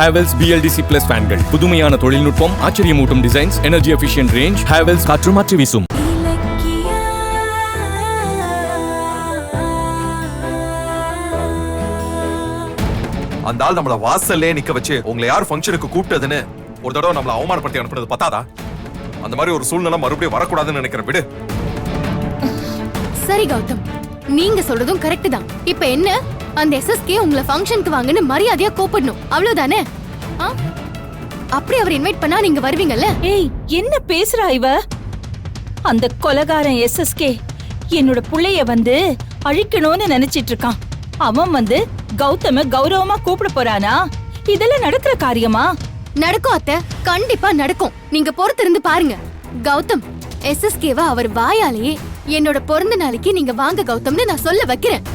Havells BLDC Plus ஃபேன்கள் புதுமையான தொழில்நுட்பம், ஆச்சரியமூட்டும் designs, energy efficient range. Havells காற்று மாற்றி வீசும். அந்த ஆள் நம்மள வாசல்லே நிக்க வச்சு உங்களை யார் ஃபங்க்ஷனுக்கு கூப்பிட்டதுன்னு ஒரு தடவை நம்மள அவமானப்படுத்தி அனுப்புனது பத்தாதா? அந்த மாதிரி ஒரு சூழ்நிலை மறுபடியும் வரக்கூடாதுன்னு நினைக்கிறேன். விடு. சரி கௌதம், நீங்க சொல்றதும் கரெக்ட் தான். இப்ப என்ன, அந்த SSK உங்களை ஃபங்க்ஷனுக்கு வாங்கன்னு மரியாதையா கூப்பிடணும், அவ்வளவுதானே? அப்படி அவர் இன்வைட் பண்ணா நீங்க வருவீங்கல்ல? ஏய், என்ன பேசுறா இவ? அந்த கொலகாரன் SSK என்னோட புள்ளைய வந்து அழிக்கணும்னு நினைச்சிட்டு இருக்கான். அவன் வந்து கௌதம கௌரவமா கூப்பிட போறானா? இதெல்லாம் நடக்கிற காரியமா? நடக்கும் அத்தை, கண்டிப்பா நடக்கும். நீங்க பொறுத்திருந்து பாருங்க. கௌதம், SSKவ அவர் வாயாலேயே என்னோட பிறந்த நாளைக்கு நீங்க வாங்க கௌதம்னு நான் சொல்ல வைக்கிறேன்.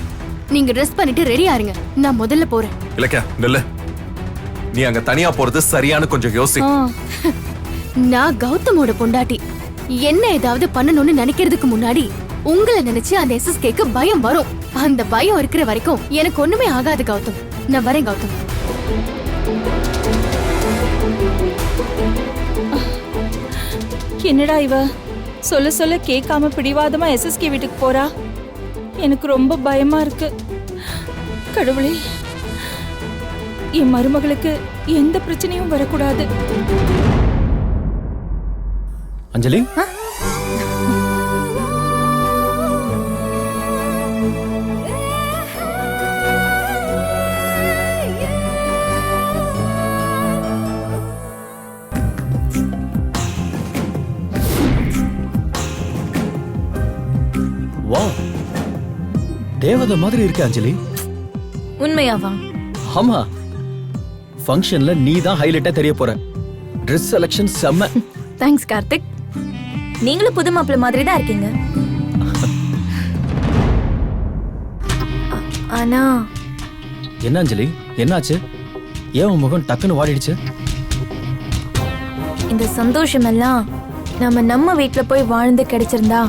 நீங்க ட்ரெஸ் பண்ணிட்டு ரெடி ஆருங்க, நான் முதல்ல போறேன். இல்லக்கா, நில்லு. நீ அங்க தனியா போறது சரியான கொஞ்சம் யோசி. நான் கௌதமோட பொண்டாட்டி. என்ன ஏதாவது பண்ணணும்னு நினைக்கிறதுக்கு முன்னாடி உங்களை நினைச்சு அந்த SSKக்கு பயம் வரும். அந்த பயம் இருக்கிற வரைக்கும் எனக்கு ஒண்ணுமே ஆகாது கௌதம். நான் வரேன் கௌதம். என்னடா இவ சொல்ல சொல்ல கேட்காம பிடிவாதமா SSK வீட்டுக்கு போறா? எனக்கு ரொம்ப பயமா இருக்கு. கடவுளே, என் மருமகளுக்கு எந்த பிரச்சனையும் வரக்கூடாது. அஞ்சலி, வா, தேவதை மாதிரி இருக்க அஞ்சலி. உண்மையாவா? ஆமா, ஃபங்க்ஷன்ல நீ தான் ஹைலைட்டா தெரிய போற. Dress செலக்ஷன் செம்ம. தேங்க்ஸ் கார்த்திக். நீங்களும் புது மாப்பிள்ளை மாதிரி தான் இருக்கீங்க. ஆனா என்ன அஞ்சலி, என்னாச்சு? ஏன் உன் முகம் டக்குன்னு வாடிடுச்சு? இந்த சந்தோஷம் எல்லாம் நம்ம வீட்டுல போய் வாழ்ந்து கிடைச்சிருந்தா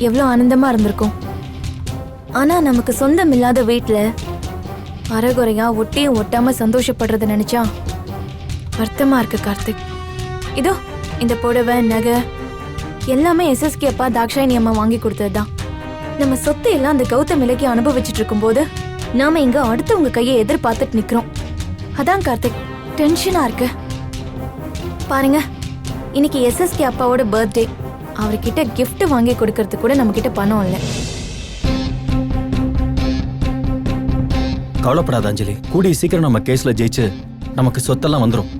எவ்வளவு ஆனந்தமா இருந்திருக்கும். ஆனா நமக்கு சொந்தம் இல்லாத வீட்டுல அரைகுறையா ஒட்டியும் ஒட்டாம சந்தோஷப்படுறத நினைச்சா வருத்தமா இருக்கு கார்த்திக். இதோ இந்த புடவை, நகை எல்லாமே SSK அப்பா தாக்ஷாயினி அம்மா வாங்கி கொடுத்ததுதான். நம்ம சொத்து எல்லாம் அந்த கௌதம் இலக்கி அனுபவிச்சுட்டு இருக்கும் போது நாம இங்க அடுத்தவங்க கையை எதிர்பார்த்துட்டு நிக்கிறோம். அதான் கார்த்திக் டென்ஷனா இருக்கு. பாருங்க, இன்னைக்கு SSK அப்பாவோட பர்த்டே. அவர்கிட்ட gift வாங்கி கொடுக்கறதுக்கு கூட நம்ம கிட்ட பணம் இல்லை. கவலைப்படாத அஞ்சலி, கூடிய சீக்கிரம் நம்ம கேஸ்ல ஜெயிச்சு நமக்கு சொத்தெல்லாம் வந்துரும்.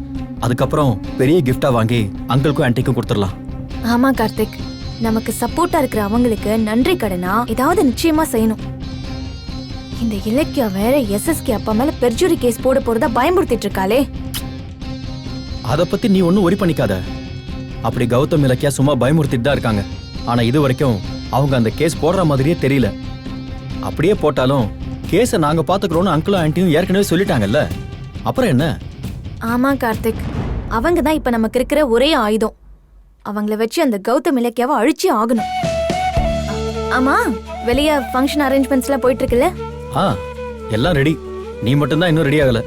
அதுக்கப்புறம் பெரிய கிஃப்டா வாங்கி அங்கிளுக்கும் ஆன்ட்டிக்கும் கொடுத்துடலாம். ஆமா கார்த்திக், நமக்கு சப்போர்ட்டா இருக்கிற அவங்களுக்கு நன்றி கடனா ஏதாவது நிச்சயமா செய்யணும். இந்த இலக்கியா வேற SSK அப்பா மேல பெர்ஜுரி கேஸ் போட போறதா பயமுறுத்திட்டு இருக்காளே. அத பத்தி நீ ஒன்னும் ஒரி பண்ணிக்காத. அப்படி கௌதம் இலக்கியா சும்மா பயமுறுத்திட்டு தான் இருக்காங்க. ஆனா இது வரைக்கும் அவங்க அந்த கேஸ் போடுற மாதிரியே தெரியல. அப்படியே போட்டாலும் கேஸ நாங்க பாத்துக்கிறோம்னு அங்கிளும் ஆன்ட்டியும் ஏற்கனவே சொல்லிட்டாங்கல்ல, அப்புறம் என்ன? ஆமா கார்த்திக், அவங்க தான் இப்ப நமக்கு இருக்கிற ஒரே ஆயுதம். அவங்கள வச்சு அந்த கௌதம் இலக்கியாவை அழிச்சு ஆகணும். ஆமா, வெளிய ஃபங்க்ஷன் அரேஞ்ச்மெண்ட்ஸ்லாம் போயிட்டு இருக்குல்ல? எல்லாம் ரெடி. நீ மட்டும்தான் இன்னும் ரெடி ஆகல.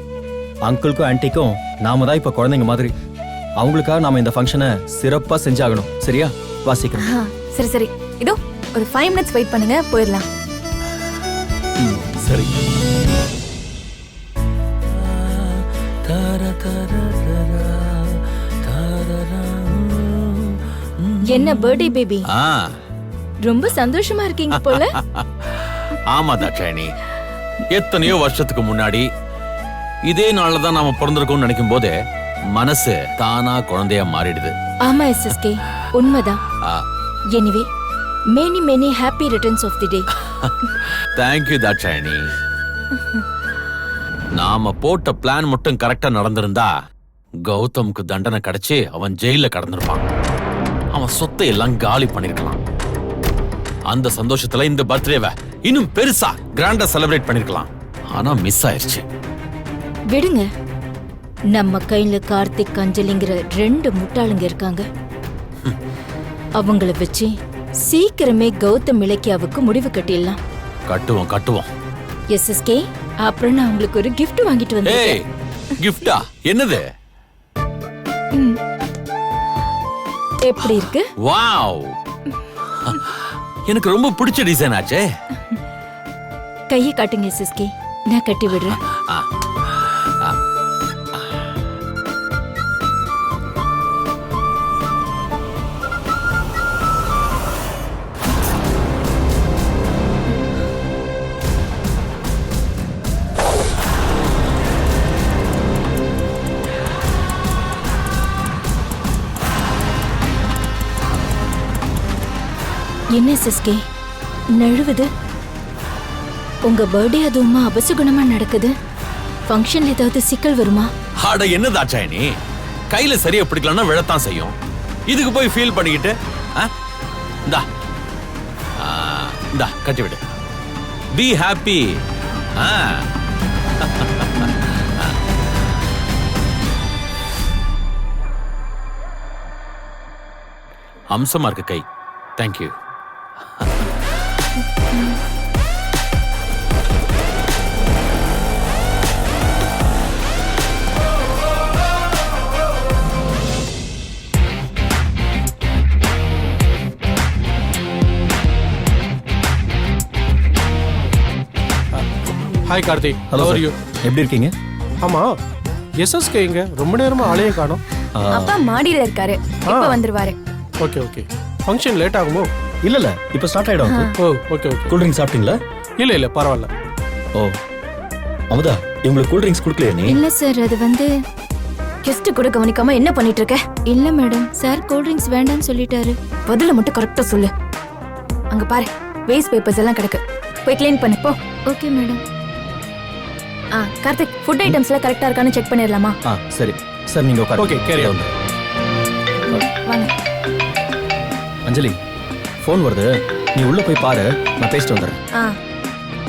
அங்கிளுக்கும் ஆன்ட்டிக்கும் நாம தான் இப்ப குழந்தைங்க மாதிரி. அவங்களுக்காக நாம இந்த ஃபங்க்ஷனை சிறப்பா செஞ்சாகணும். சரியா? வாசிக்கிறேன். சரி சரி, இதோ ஒரு 5 minutes வெயிட் பண்ணுங்க, போயிடலாம். சரி. என்ன பர்த்டே பேபி, ரொம்ப சந்தோஷமா இருக்கீங்க போல. ஆமா தாட்சாயணி, எத்தனையோ வருஷத்துக்கு முன்னாடி இதே நாள்ல தான் நாம பிறந்திருக்கோம்னு நினைக்கும் போதே மனசு தானா குழந்தையா மாறிடுது. ஆமா SSK, உண்மைதான். Anyway, many happy returns of the day. Thank you Dakshayani. நாம போட்ட பிளான் மட்டும் கரெக்டா நடந்திருந்தா கௌதம்க்கு தண்டனை கிடைச்சு அவன் ஜெயில கடந்திருப்பான். அவன் சொத்தை எல்லாம் காலி பண்ணிருக்கலாம். அந்த சந்தோஷத்துல இந்த பர்த்டேவை இன்னும் பெருசா கிராண்டா செலிப்ரேட் பண்ணிருக்கலாம். ஆனா மிஸ் ஆயிருச்சு. விடுங்க, நம்ம கையில கார்த்திக், அஞ்சலிங்கிற 2 முட்டாளுங்க இருக்காங்க. அவங்கள வச்சு சீக்கிரமே கௌதம் இலக்கியாவுக்கு முடிவு கட்டிடலாம். கட்டுவோம். SSK, அப்புறம் நான் உங்களுக்கு ஒரு gift வாங்கிட்டு வந்தேன். கிஃப்டா? என்னது? எப்படி இருக்கு? வாவ், எனக்கு ரொம்ப பிடிச்ச டிசைன் ஆச்சே. கையை காட்டுங்க எஸ்எஸ்கே, நான் கட்டி விடுறேன். ஆ, ஆ. என்ன எஸ்எஸ்கே நழுவுது? உங்க பர்த்டே அதுவுமா அபசகுணமா நடக்குது. ஃபங்க்ஷன்ல ஏதாவது சிக்கல் வருமா? அட என்ன தாட்சாயணி, கையில சரியா பிடிக்கலன்னா விழத்தான் செய்யும். இதுக்கு போய் ஃபீல் பண்ணிக்கிட்டு இந்தா இந்தா கட்டி விடு. Be happy. அம்சமா இருக்கு கை. Thank you. Hi Karthi, hello how are sir, you? எப்படி இருக்கீங்க? ஆமா, எஸ்எஸ்கே இங்க ரொம்ப நேரமா ஆளையே காணோம். அப்பா மாடியில இருக்காரு, இப்ப வந்துருவாரு. Okay okay. ஃபங்க்ஷன் லேட் ஆகுமோ? இல்ல இல்ல, இப்போ ஸ்டார்ட் ஆயிடும். ஓ ஓகே ஓகே. கூல் ட்ரிங்க்ஸ் சாப்பிட்டீங்களா? இல்ல இல்ல பரவாயில்ல. ஓ அமுதா, இவங்களுக்கு கூல் ட்ரிங்க்ஸ் கொடுக்கலையா நீ? இல்ல சார், அது வந்து கெஸ்ட் கூட கவனிக்காம என்ன பண்ணிட்டு இருக்க? இல்ல மேடம், சார் கூல் ட்ரிங்க்ஸ் வேண்டாம்னு சொல்லிட்டாரு. பதில மட்டும் கரெக்டா சொல்லு. அங்க பாரு, வேஸ்ட் பேப்பர்ஸ் எல்லாம் கிடக்கு, போய் க்ளீன் பண்ணு போ. Okay madam. கார்த்திக், ஃபுட் ஐட்டம்ஸ்லாம் கரெக்டா இருக்கான்னு செக் பண்ணிடலாமா? சரி சார், நீங்க உட்காருங்க. Okay, carry on. வாங்க. அஞ்சலி, ஃபோன் வருது, நீ உள்ள போய் பாரு, நான் பேசிட்டு வந்துடுறேன்.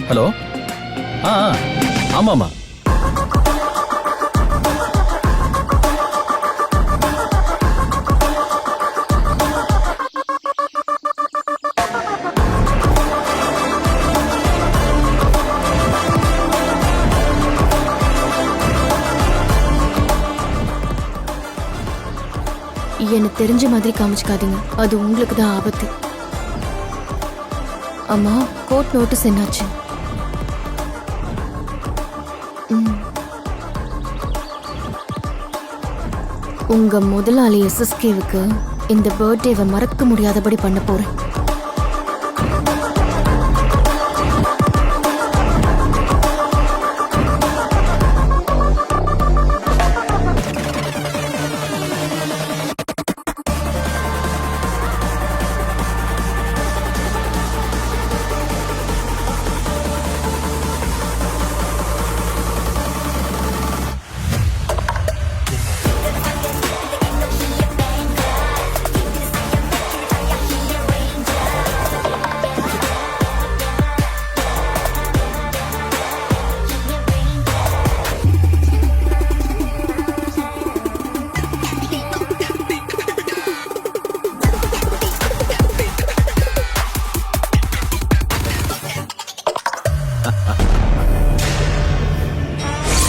ஹலோ. ஆமாமா. எனக்கு தெரிஞ்ச மாதிரி காமிச்சுக்காதீங்க, அது உங்களுக்கு தான் ஆபத்து. அம்மா, கோர்ட் நோட்டீஸ் என்னாச்சு? உங்க முதலாளி எஸ்எஸ்கேவுக்கு இந்த பர்த்டேவை மறக்க முடியாதபடி பண்ண போறேன்.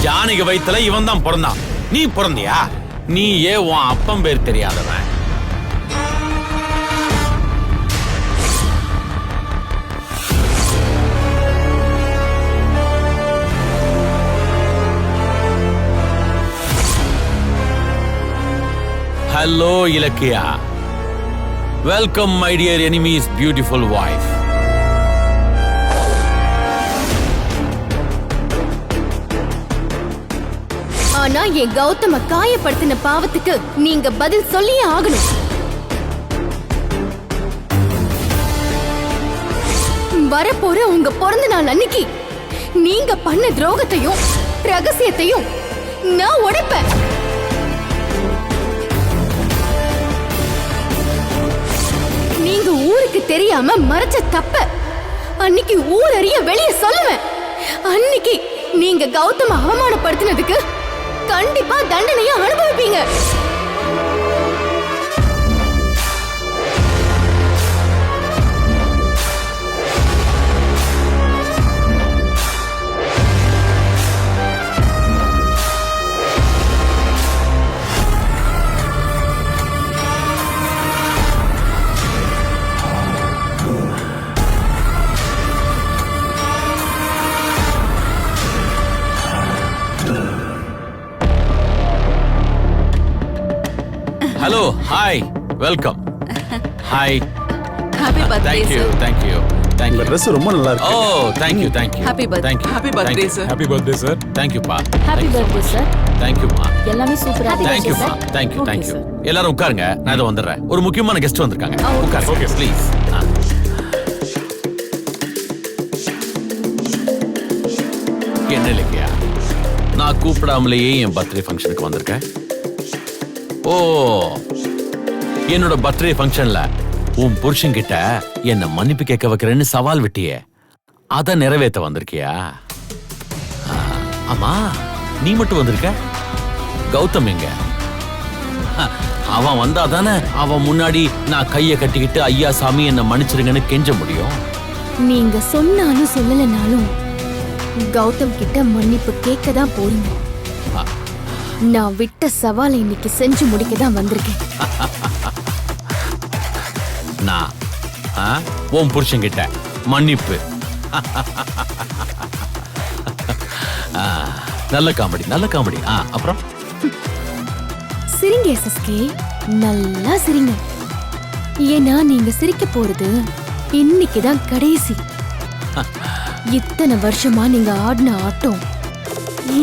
ஜானகி வயித்துல இவன் தான் பிறந்தான். நீ பிறந்தியா? நீ ஏன் உன் அப்பன் பேர் தெரியாதவன்? Hello Ilakkiya, welcome my dear enemies beautiful wife. ஆனா என் கௌதம காயப்படுத்தின பாவத்துக்கு நீங்க பதில் சொல்லியே ஆகணும். வரப்போற உங்க பிறந்த நாள் அன்னைக்கு நீங்க பண்ண துரோகத்தையும் ரகசியத்தையும் நான் உடைப்பேன். நீங்க ஊருக்கு தெரியாம மறைச்ச தப்ப அன்னைக்கு ஊர் அறிய வெளியே சொல்லுவேன். அன்னைக்கு நீங்க கௌதம அவமானப்படுத்தினதுக்கு கண்டிப்பா தண்டனையை அனுபவிப்பீங்க. Hello hi welcome hi happy birthday thank you thank you thank உங்க யூ ட்ரெஸ் ரொம்ப நல்லா இருக்கு oh thank you thank you Happy birthday. Thank you Happy birthday, sir. Happy birthday sir thank you பா happy birthday sir thank you மா எல்லாமே சூப்பரா thank you மா thank you thank you எல்லாரும் உட்காருங்க நான் இதோ வந்துடுறேன் ஒரு முக்கியமான கெஸ்ட் வந்திருக்காங்க உட்காருங்க ப்ளீஸ் என்ன இல்லையா நான் கூப்பிடாமலேயே என் பர்த்டே ஃபங்க்ஷனுக்கு வந்திருக்கேன் ஓ என்னோட பர்த்டே ஃபங்க்ஷன்ல உன் புருஷன் கிட்ட என்ன மன்னிப்பு கேட்க வைக்கிறேன்னு சவால் விட்டியே அத நிறைவேற்ற வந்திருக்கியா ஆமா நீ மட்டும் வந்திருக்க கௌதம் எங்க அவன் வந்தா தானே அவன் முன்னாடி நான் கைய கட்டிக்கிட்டு ஐயா சாமி என்ன மன்னிச்சிருங்கன்னு கெஞ்ச முடியும் நீங்க சொன்னாலும் சொல்லலனாலும் கௌதம் கிட்ட மன்னிப்பு கேட்க தான் போறீங்க. நான் விட்ட சவாலை இன்னைக்கு செஞ்சு முடிக்க தான் வந்திருக்கேன். நான் உன் புருஷன் கிட்ட மன்னிப்பு நல்ல காமெடி அப்புறம் சிரிங்க எஸ்எஸ்கே, நல்லா சிரிங்க. ஏன்னா நீங்க சிரிக்க போறது இன்னைக்கு தான் கடைசி. இத்தனை வருஷமா நீங்க ஆடின ஆட்டம்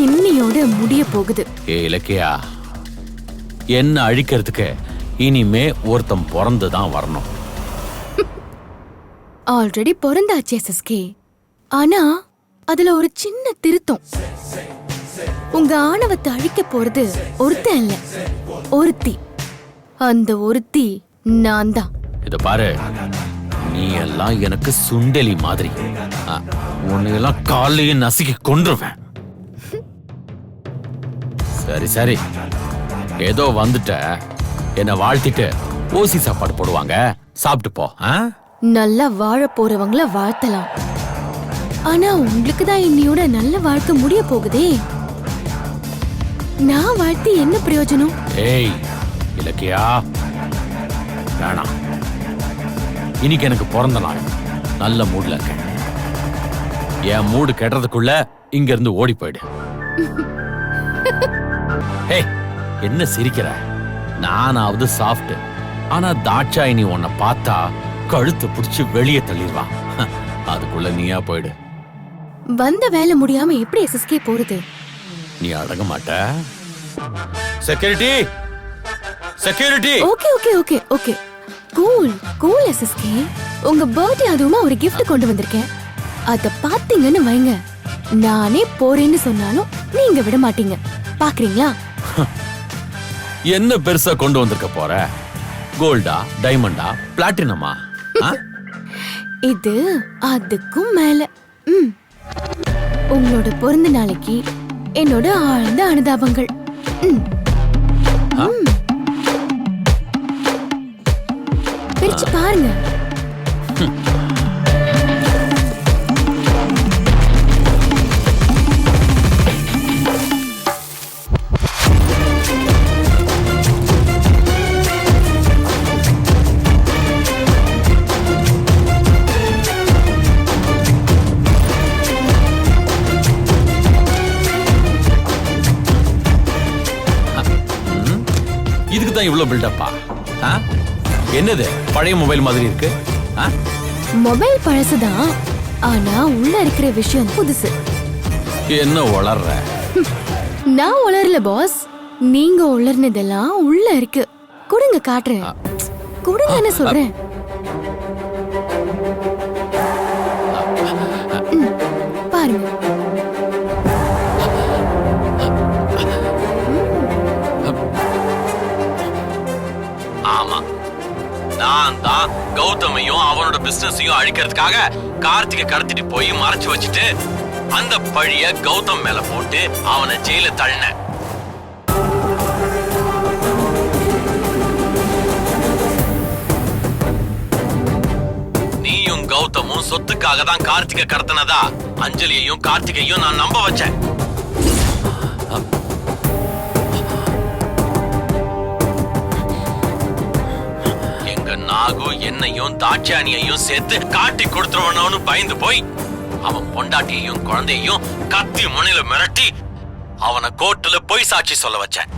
இன்னையோட முடிய போகுது. ஏ இலக்கியா, என்ன அழிக்கிறதுக்கு இனிமே ஒருத்தன் பிறந்துதான் வரணும். ஆல்ரெடி பிறந்தாச்சு எஸ்எஸ்கே. ஆனா அதுல ஒரு சின்ன திருத்தம். உங்க ஆணவத்தை அழிக்க போறது ஒருத்தன் இல்ல, ஒருத்தி. அந்த ஒருத்தி நான் தான். இத பாரு, நீ எல்லாம் எனக்கு சுண்டெலி மாதிரி. உன்னையெல்லாம் காலையே நசுக்கி கொன்றுவேன். சரி சரி, ஏதோ வந்துட்ட, என்ன வாழ்த்திட்டு ஓசி சாப்பாடு போடுவாங்க, சாப்பிட்டு போ. நல்லா வாழ போறவங்கள வாழ்த்தலாம். ஆனா உங்களுக்கு தான் இன்னையோட நல்ல வாழ்க்கை முடிய போகுதே. நான் வாழ்த்தி என்ன பிரயோஜனம்? ஏய் இலக்கியா, வேணாம். இன்னைக்கு எனக்கு பிறந்த நாள், நல்ல மூட்ல இருக்கேன். என் மூடு கெடுறதுக்குள்ள இங்க இருந்து ஓடி போயிடு. ஏய், என்ன சிரிக்கிற? நானாவது சாஃப்ட், ஆனா தாட்சாயினி உன்னை பார்த்தா கழுத்து பிடிச்சு வெளியே தள்ளிடுவா. அதுக்குள்ள நீயா போயிடு. வந்த வேலை முடியாம எப்படி எஸ்எஸ்கே போறது? நீ அடங்க மாட்ட. Security, security. Okay okay okay okay, cool cool SSK. உங்க பர்த்டே அதுவுமா ஒரு gift கொண்டு வந்திருக்கேன். அத பாத்தீங்கன்னு வைங்க, நானே போறேன்னு சொன்னாலும் நீங்க விட மாட்டீங்க. பாக்குறீங்களா? என்ன பெருசா கொண்டு வந்திருக்க போற? கோல்டா, டைமண்டா, பிளாட்டினமா? இது அதுக்கும் மேல. உங்களோட பிறந்த நாளைக்கு என்னோட ஆழ்ந்த அனுதாபங்கள். பிரிச்சு பாருங்க. இதுக்கு தான் இவ்வளவு பில்டப்பா? என்னது பழைய மொபைல் மாதிரி இருக்கு? மொபைல் பழசுதான், ஆனா உள்ள இருக்கிற விஷயம் புதுசு. என்ன உளர்ற? நான் உளரல பாஸ், நீங்க உளர்னதெல்லாம் உள்ள இருக்கு. கொடுங்க காட்டுறேன். கொடுங்கன்னு சொல்றேன். பாருங்க. ஆமா, நான் தான் கௌதமையும் அவனோட பிசினஸையும் அழிக்கிறதுக்காக கார்த்திகை கடத்திட்டு போய் மறைச்சு வச்சுட்டு அந்த பழிய கௌதம் மேல போட்டு அவனை ஜெயில தள்ளின. நீயும் கௌதமும் சொத்துக்காக தான் கார்த்திகை கடத்தினதா அஞ்சலியையும் கார்த்திகையும் நான் நம்ப வச்சேன். நாகு என்னையும் தாட்சானியையும் சேர்த்து காட்டி கொடுத்துருவனு பயந்து போய் அவன் பொண்டாட்டியையும் குழந்தையையும் கத்தி முனையில மிரட்டி அவனை கோர்ட்டுல பொய் சாட்சி சொல்ல வச்சேன்.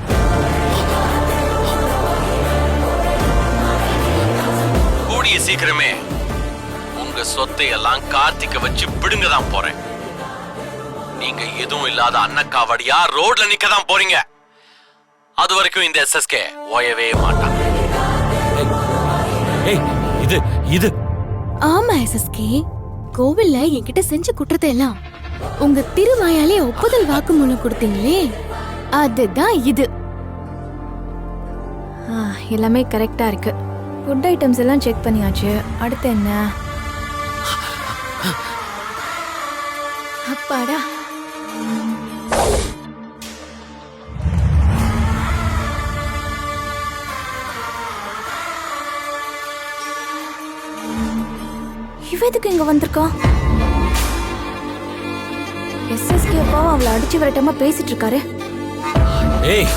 கூடிய சீக்கிரமே உங்க சொத்தை எல்லாம் கார்த்திக்க வச்சு பிடுங்க தான் போறேன். நீங்க எதுவும் இல்லாத அன்னக்காவடியா ரோட்ல நிக்க தான் போறீங்க. அது வரைக்கும் இந்த எஸ்எஸ்கே ஓயவே மாட்டாங்க. இது ஆமா எஸ்எஸ்கே, கோவில்ல என்கிட்ட செஞ்ச குற்றத்தை எல்லாம் உங்க திருவாயாலே ஒப்புதல் வாக்குமூலம் கொடுத்தீங்களே, அதுதான் இது. எல்லாமே கரெக்டா இருக்கு. ஃபுட் ஐட்டம்ஸ் எல்லாம் செக் பண்ணியாச்சு. அடுத்து என்ன? அப்பாடா, இவ எதுக்கு இங்க வந்திருக்கா? எஸ்எஸ்கே அப்பாவும் அவளை அடிச்சு விரட்டமா பேசிட்டு இருக்காரு. ஏய்,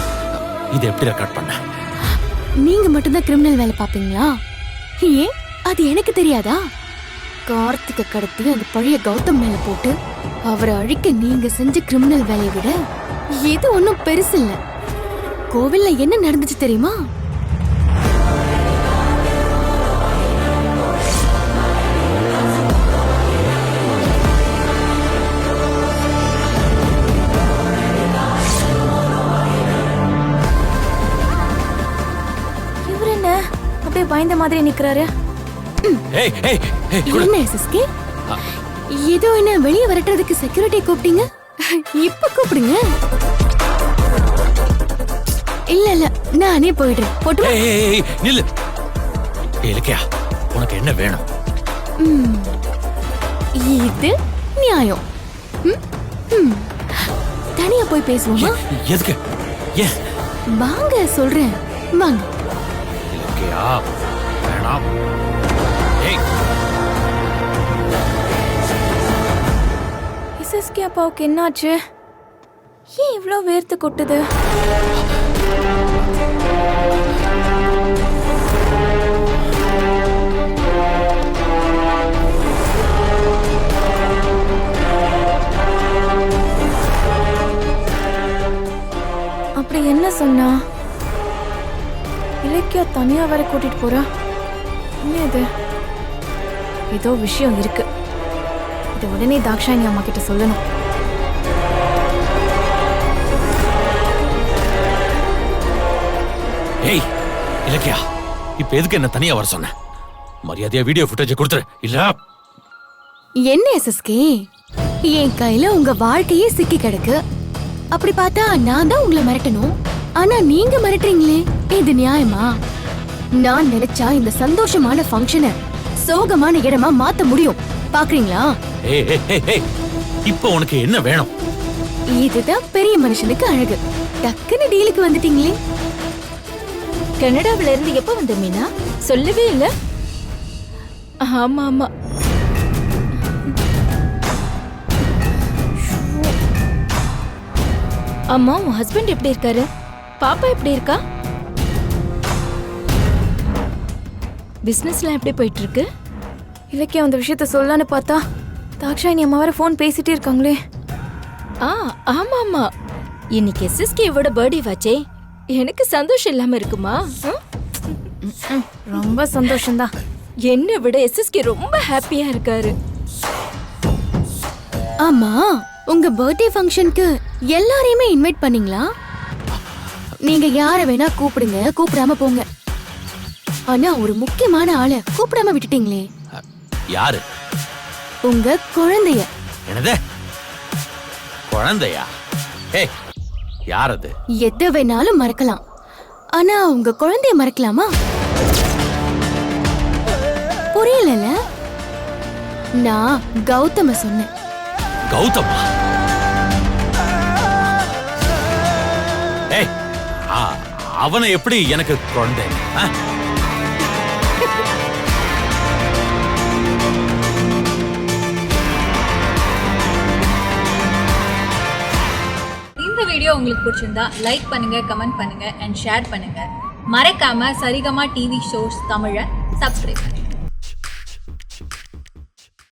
இது எப்படி ரெக்கார்ட் பண்ண? நீங்க மட்டும்தான் கிரிமினல் வேலை பாப்பீங்களா? ஏன் அது எனக்கு தெரியாதா? கார்த்திகை கடத்தி அந்த பழைய கௌதம் மேல போட்டு அவரை அழிக்க நீங்க செஞ்ச கிரிமினல் வேலையை விட இது ஒன்னும் பெருசு இல்ல. கோவில்ல என்ன நடந்துச்சு தெரியுமா? இவர் என்ன அப்படியே பயந்த மாதிரி நிக்கிறாரு? என்ன எஸ்எஸ்கே, ஏதோ என்ன வெளியே வரட்டுறதுக்கு செக்யூரிட்டி கூப்பிட்டீங்க? இப்ப கூப்பிடுங்க. இல்ல நானே போயிடுறேன். போட்டு நில்லு. இலக்கியா, உனக்கு என்ன வேணும்? இது நியாயம். தனியா போய் பேசுவோமா? எதுக்கு? ஏன்? வாங்க சொல்றேன், வாங்க. இலக்கியா, வேணாம். எஸ்எஸ்கே அப்பாவுக்கு என்னாச்சு? ஏன் இவ்ளோ வேர்த்து கொட்டுது? அப்படி என்ன சொன்னா? இலக்கியா தனியா வர கூட்டிட்டு போறா? என்ன இது? ஏதோ விஷயம் இருக்கு. இதை உடனே தாக்ஷாயணி அம்மா கிட்ட சொல்லணும். ஏய் இலக்கியா, இப்ப எதுக்கு என்ன தனியா வர சொன்ன? மரியாதையா வீடியோ ஃபுட்டேஜ் கொடுத்துரு. இல்ல என்ன எஸ்எஸ்கே, என் கையில உங்க வாழ்க்கையே சிக்கி கிடக்கு. அப்படி பார்த்தா நான் தான் உங்களை மிரட்டணும். ஆனா நீங்க மிரட்டுறீங்களே, இது நியாயமா? நான் நினைச்சா இந்த சந்தோஷமான ஃபங்க்ஷனை சோகமான இடமா மாத்த முடியும். பாக்குறீங்களா? இப்ப உனக்கு என்ன வேணும்? இதுதான் பெரிய மனுஷனுக்கு அழகு. டக்குன்னு டீலுக்கு வந்துட்டீங்களே. கனடாவில இருந்து எப்ப வந்த மீனா? சொல்லவே இல்ல. ஆமா ஆமா, அம்மா, உன் ஹஸ்பண்ட் எப்படி இருக்காரு? பாப்பா எப்படி இருக்கா? பிசினஸ்லாம் எப்படி போயிட்டு இருக்கு? இலக்கியா அந்த விஷயத்த சொல்லலான்னு பார்த்தா தாக்ஷாயணி அம்மா வேற ஃபோன் பேசிட்டே இருக்காங்களே. ஆமா ஆமா, இன்னைக்கு எஸ்எஸ்கேவோட பர்த்டே வாச்சே. எனக்கு சந்தோஷம் இல்லாம இருக்குமா? ரொம்ப சந்தோஷம்தான். என்னை விட எஸ்எஸ்கே ரொம்ப ஹாப்பியா இருக்காரு. ஆமா, உங்க பர்த்டே ஃபங்க்ஷனுக்கு எல்லாரையுமே இன்வைட் பண்ணீங்களா? நீங்க யார வேணா கூப்பிடுங்க, கூப்பிடாம போங்க. ஆனா ஒரு முக்கியமான ஆளை கூப்பிடாம விட்டுட்டீங்களே. யாரு? உங்க குழந்தைய. என்னது குழந்தையா? ஏய், யார் அது? எதை வேணாலும் மறக்கலாம், ஆனா உங்க குழந்தைய மறக்கலாமா? புரியல. நான் கௌதம சொன்னேன். கௌதமா? ஏய், அவனை எப்படி எனக்கு குழந்தை? இந்த வீடியோ உங்களுக்கு பிடிச்சிருந்தா லைக் பண்ணுங்க, கமெண்ட் பண்ணுங்க அண்ட் ஷேர் பண்ணுங்க. மறக்காம சரிகமா டிவி ஷோஸ் தமிழை சப்ஸ்கிரைப் பண்ணுங்க.